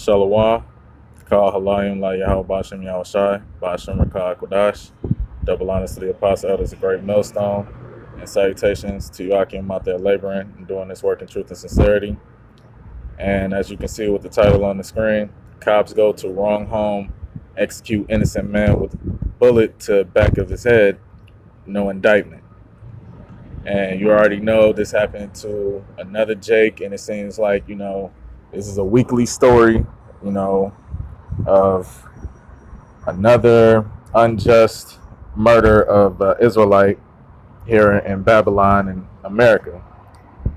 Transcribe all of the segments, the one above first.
Shalawah, Kal Halayim La Yahweh Bashem Yahushai, Bashem Rakah Kodash. Double honors to the apostle elders, a great millstone, and salutations to you Akim out there laboring and doing this work in truth and sincerity. And as you can see with the title on the screen, cops go to wrong home, execute innocent man with bullet to back of his head, no indictment. And you already know this happened to another Jake, and it seems like, this is a weekly story, of another unjust murder of Israelite here in Babylon and America,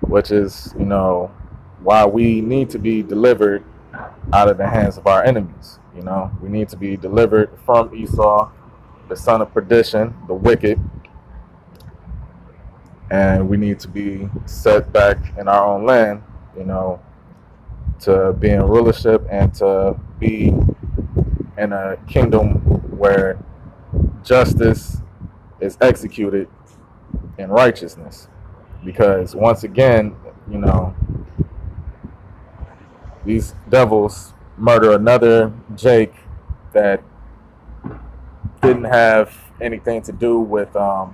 which is, why we need to be delivered out of the hands of our enemies. We need to be delivered from Esau, the son of perdition, the wicked, and we need to be set back in our own land, to be in rulership and to be in a kingdom where justice is executed in righteousness. Because once again, these devils murder another Jake that didn't have anything to do with the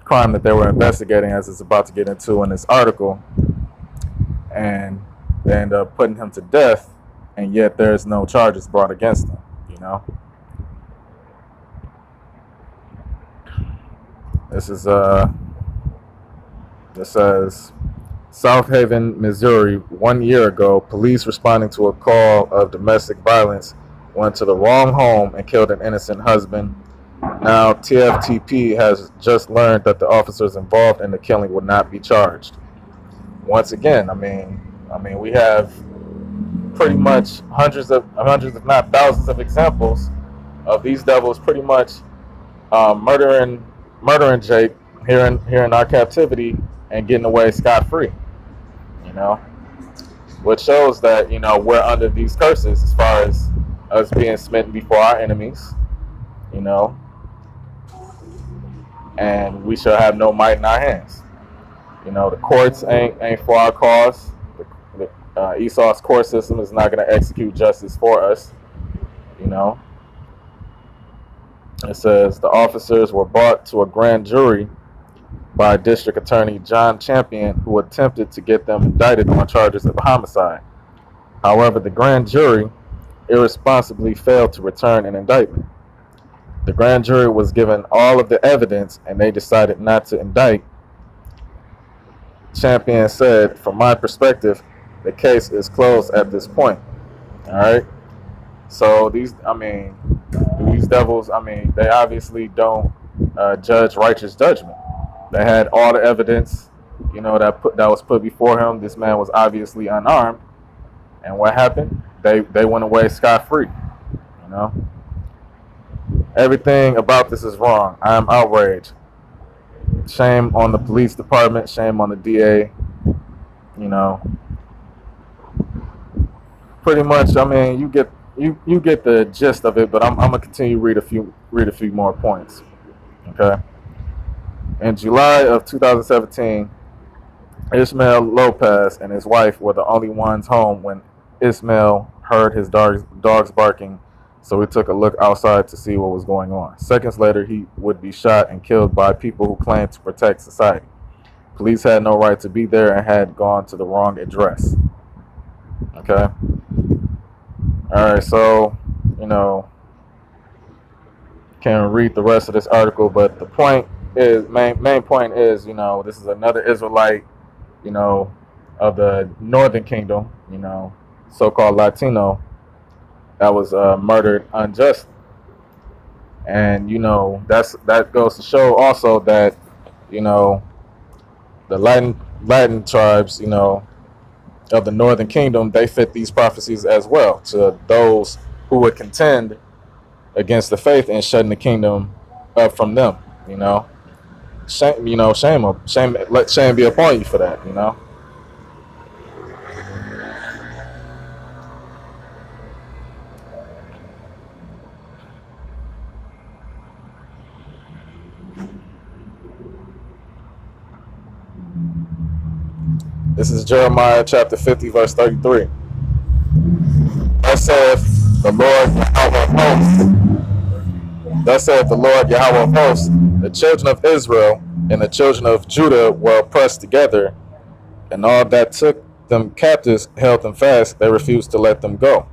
crime that they were investigating, as it's about to get into in this article, and they end up putting him to death, and yet there's no charges brought against him. This says South Haven, Missouri. 1 year ago, police responding to a call of domestic violence went to the wrong home and killed an innocent husband. Now, TFTP has just learned that the officers involved in the killing will not be charged. Once again, we have pretty much hundreds, if not thousands, of examples of these devils pretty much murdering Jake here in our captivity and getting away scot-free. Which shows that we're under these curses as far as us being smitten before our enemies. And we shall have no might in our hands. The courts ain't for our cause. Esau's court system is not going to execute justice for us. It says the officers were brought to a grand jury by District Attorney John Champion, who attempted to get them indicted on charges of homicide. However, the grand jury irresponsibly failed to return an indictment. The grand jury was given all of the evidence and they decided not to indict. Champion said, "From my perspective, the case is closed at this point." All right. So these devils, they obviously don't judge righteous judgment. They had all the evidence, that was put before him. This man was obviously unarmed, and what happened? They went away scot-free. Everything about this is wrong. I am outraged. Shame on the police department. Shame on the DA. Pretty much. You get the gist of it. But I'm gonna continue read a few more points. Okay. In July of 2017, Ismael Lopez and his wife were the only ones home when Ismael heard his dogs barking, so he took a look outside to see what was going on. Seconds later, he would be shot and killed by people who claimed to protect society. Police had no right to be there and had gone to the wrong address. Okay? Alright, so, can't read the rest of this article, but the point is, main point is, this is another Israelite, of the Northern Kingdom, so-called Latino, that was murdered unjustly. And, that goes to show also that, the Latin tribes, of the Northern Kingdom, they fit these prophecies as well to those who would contend against the faith and shutting the kingdom up from them. Shame. Let shame be upon you for that. This is Jeremiah chapter 50, verse 33. Thus saith the Lord Yahweh of hosts. Thus saith the Lord Yahweh of hosts, the children of Israel and the children of Judah were oppressed together, and all that took them captives held them fast. They refused to let them go.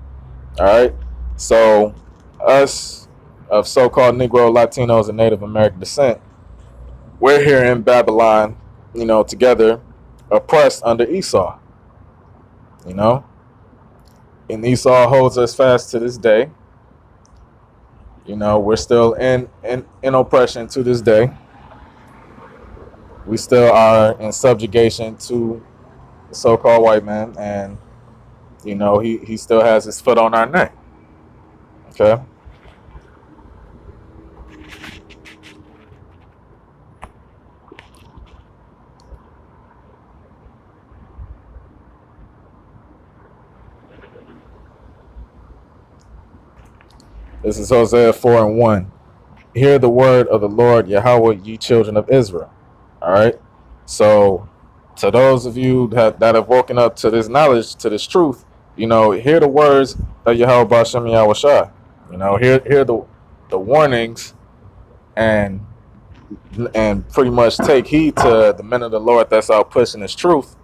All right. So us of so-called Negro, Latinos, and Native American descent, we're here in Babylon, together, oppressed under Esau, you know, and Esau holds us fast to this day. We're still in oppression to this day. We still are in subjugation to the so-called white man, and he still has his foot on our neck. Okay. This is Hosea 4:1. Hear the word of the Lord Yahweh, ye children of Israel. All right. So, to those of you that have woken up to this knowledge, to this truth, hear the words of Yahweh Bashem Yahweh Shai. Hear the warnings, and pretty much take heed to the men of the Lord that's out pushing this truth.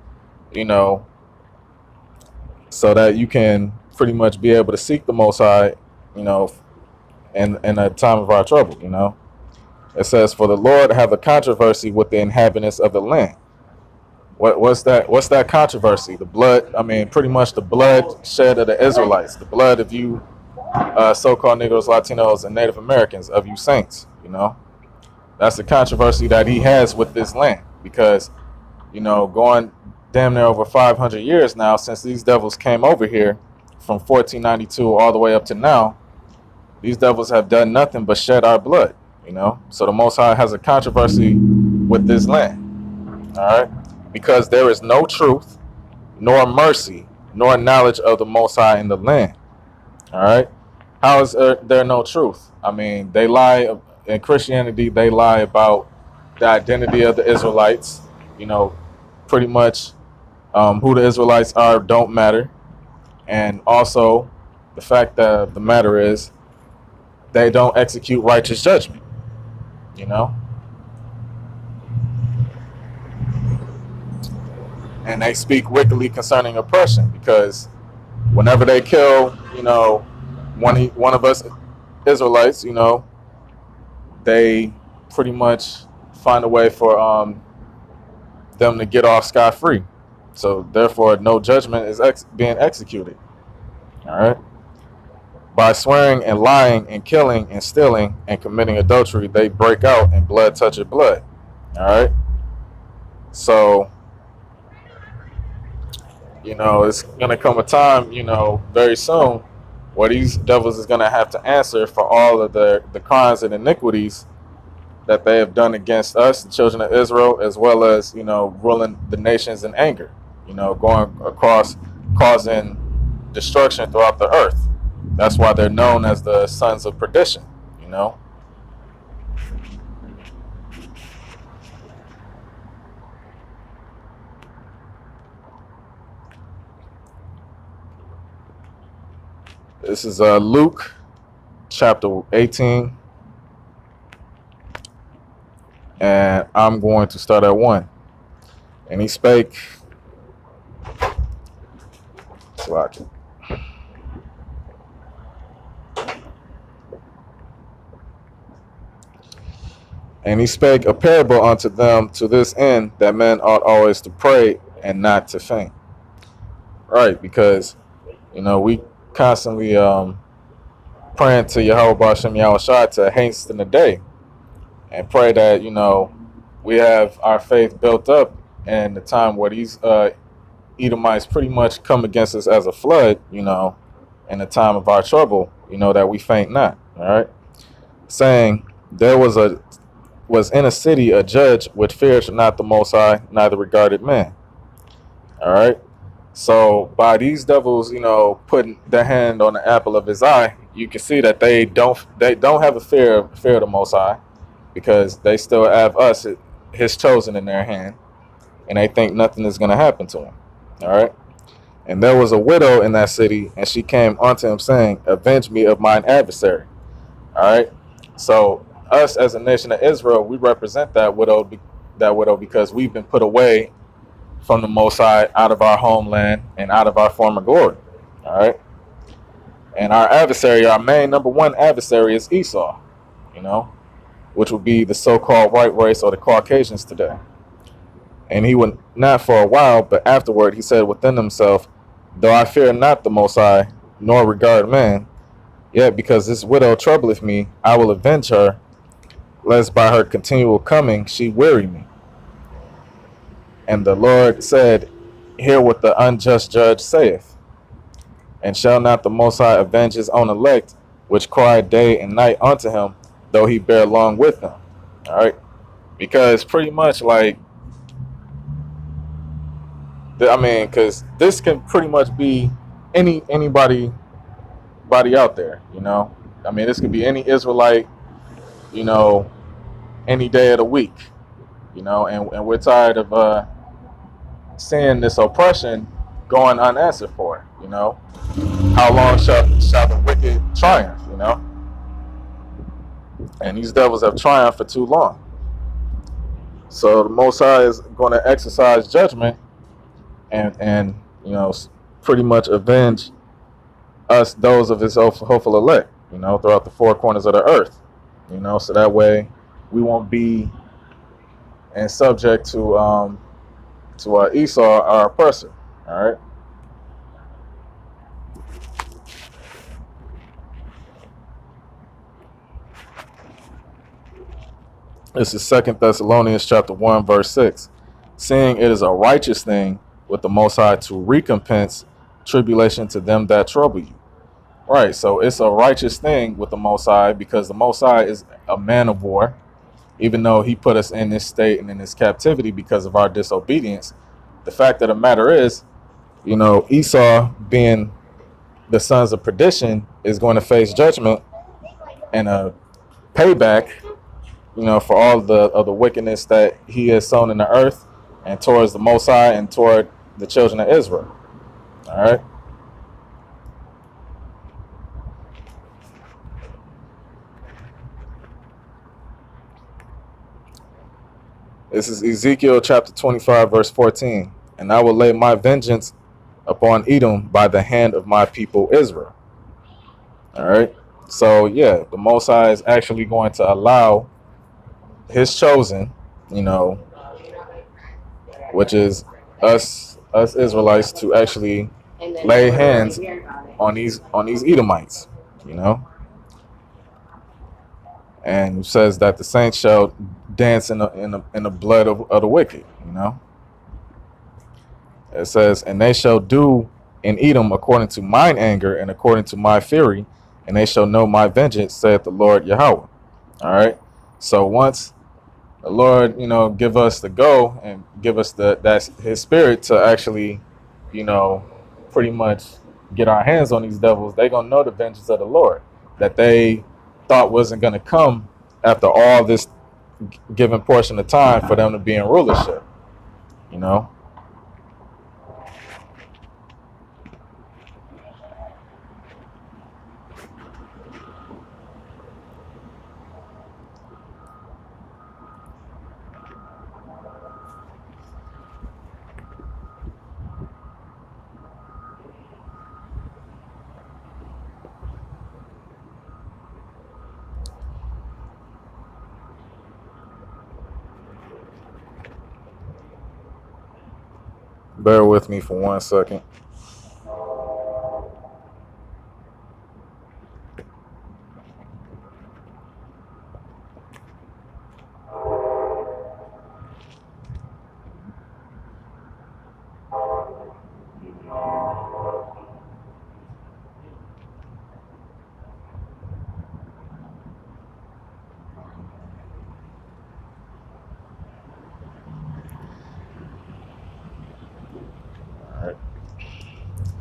So that you can pretty much be able to seek the Most High, in a time of our trouble. It says, for the Lord have a controversy with the inhabitants of the land. What's that controversy? The blood, pretty much the blood shed of the Israelites, the blood of you so-called Negroes, Latinos, and Native Americans, of you saints. That's the controversy that he has with this land, because going damn near over 500 years now since these devils came over here, from 1492 all the way up to now, these devils have done nothing but shed our blood. So the Most High has a controversy with this land. All right, because there is no truth, nor mercy, nor knowledge of the Most High in the land. All right, how is there no truth? They lie in Christianity. They lie about the identity of the Israelites. Pretty much who the Israelites are don't matter, and also the fact that the matter is they don't execute righteous judgment. And they speak wickedly concerning oppression, because whenever they kill, one of us Israelites, they pretty much find a way for them to get off scot-free. So therefore, no judgment is being executed. All right. By swearing and lying and killing and stealing and committing adultery, they break out and blood toucheth blood. All right. So, it's going to come a time, very soon, where these devils is going to have to answer for all of the crimes and iniquities that they have done against us, the children of Israel, as well as, ruling the nations in anger, going across, causing destruction throughout the earth. That's why they're known as the sons of perdition. This is Luke chapter 18, and I'm going to start at 1. And he spake, and he spake a parable unto them to this end, that men ought always to pray and not to faint. Right, because we constantly praying to Yahweh Bashem Yahweh Shai to hasten the day, and pray that we have our faith built up in the time where these Edomites pretty much come against us as a flood, in the time of our trouble, that we faint not. All right, saying there was in a city a judge which feared not the Most High, neither regarded man. All right. So by these devils, putting their hand on the apple of his eye, you can see that they don't have a fear of the Most High, because they still have us, his chosen, in their hand, and they think nothing is going to happen to him. All right. And there was a widow in that city, and she came unto him, saying, Avenge me of mine adversary. All right. So us as a nation of Israel, we represent that widow because we've been put away from the Most High, out of our homeland and out of our former glory. All right. And our adversary, our main number one adversary, is Esau, you know, which would be the so-called white race or the Caucasians today. And he would not for a while, but afterward he said within himself, Though I fear not the Most High, nor regard man, yet because this widow troubleth me, I will avenge her, lest by her continual coming she weary me. And the Lord said, Hear what the unjust judge saith. And shall not the Most High avenge his own elect, which cry day and night unto him, though he bear long with them? All right. Because pretty much like, because this can pretty much be anybody out there, you know. I mean, this could be any Israelite, you know, any day of the week, you know, and we're tired of seeing this oppression going unanswered for, you know. How long shall the wicked triumph, you know? And these devils have triumphed for too long. So the Most High is going to exercise judgment and you know, pretty much avenge us, those of his hopeful elect, you know, throughout the four corners of the earth, you know, so that way we won't be and subject to Esau, our oppressor. All right. This is 2 Thessalonians chapter 1, verse 6. Seeing it is a righteous thing with the Most High to recompense tribulation to them that trouble you. Right, so it's a righteous thing with the Most High because the Most High is a man of war. Even though he put us in this state and in this captivity because of our disobedience, the fact of the matter is, you know, Esau, being the sons of perdition, is going to face judgment and a payback, you know, for all of the wickedness that he has sown in the earth and towards the Most High and toward the children of Israel. All right. This is Ezekiel chapter 25, verse 14. And I will lay my vengeance upon Edom by the hand of my people Israel. All right. So, yeah, the Most High is actually going to allow his chosen, you know, which is us Israelites, to actually lay hands on these Edomites, you know. And it says that the saints shall dance in the blood of the wicked, you know. It says, and they shall do in Edom according to mine anger and according to my fury, and they shall know my vengeance, saith the Lord Yahweh. All right. So once the Lord, you know, give us the go and give us that's his spirit to actually, you know, pretty much get our hands on these devils, they're gonna know the vengeance of the Lord that they thought wasn't gonna come after all this given portion of time for them to be in rulership, you know. Bear with me for 1 second.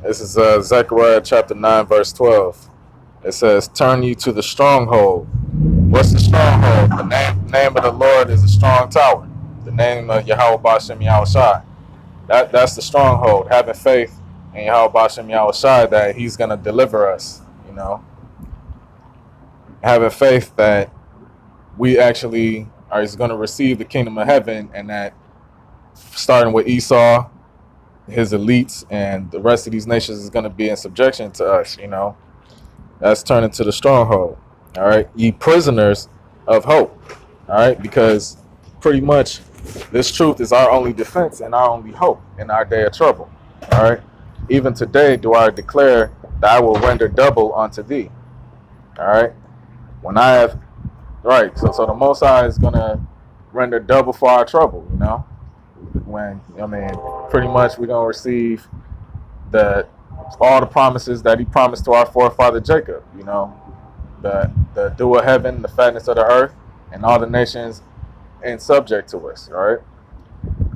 This is Zechariah chapter 9, verse 12. It says, turn you to the stronghold. What's the stronghold? The name of the Lord is a strong tower. The name of Yahweh Bashem Yahushai. That's the stronghold. Having faith and Yahweh Bashem Yahushai that he's going to deliver us, you know, having faith that we actually are going to receive the kingdom of heaven, and that starting with Esau, his elites, and the rest of these nations is going to be in subjection to us, you know. That's turning to the stronghold. All right, ye prisoners of hope. All right, because pretty much this truth is our only defense and our only hope in our day of trouble. All right, even today do I declare that I will render double unto thee. All right, when I have, right, so the Most High is gonna render double for our trouble. You know, when, I mean, pretty much we're gonna receive the all the promises that he promised to our forefather Jacob. You know, the dew of heaven, the fatness of the earth, and all the nations in subject to us. All right.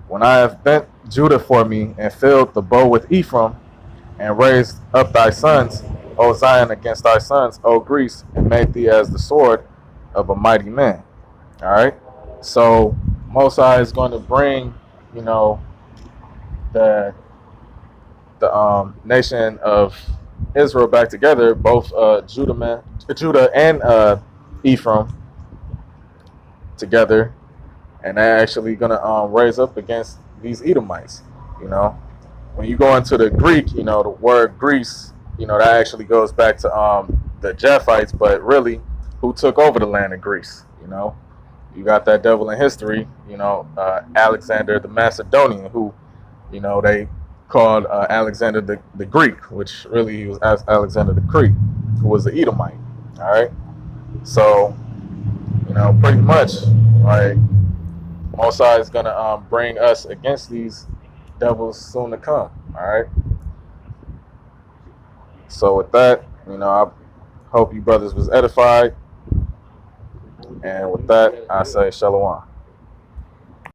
When I have bent Judah for me and filled the bow with Ephraim, and raised up thy sons, O Zion, against thy sons, O Greece, and made thee as the sword of a mighty man. All right. So Mosai is going to bring, you know, the nation of Israel back together, both Judah and Ephraim together, and they're actually going to raise up against these Edomites. You know, when you go into the Greek, you know, the word Greece, you know, that actually goes back to the Japhites, but really, who took over the land of Greece? You know, you got that devil in history, you know, Alexander the Macedonian, who, you know, they called Alexander the Greek, which really he was Alexander the Greek, who was the Edomite. All right, so, you know, pretty much, like, Mosai is gonna bring us against these devils soon to come. All right. So with that, you know, I hope you brothers was edified, and with that, I say shalom.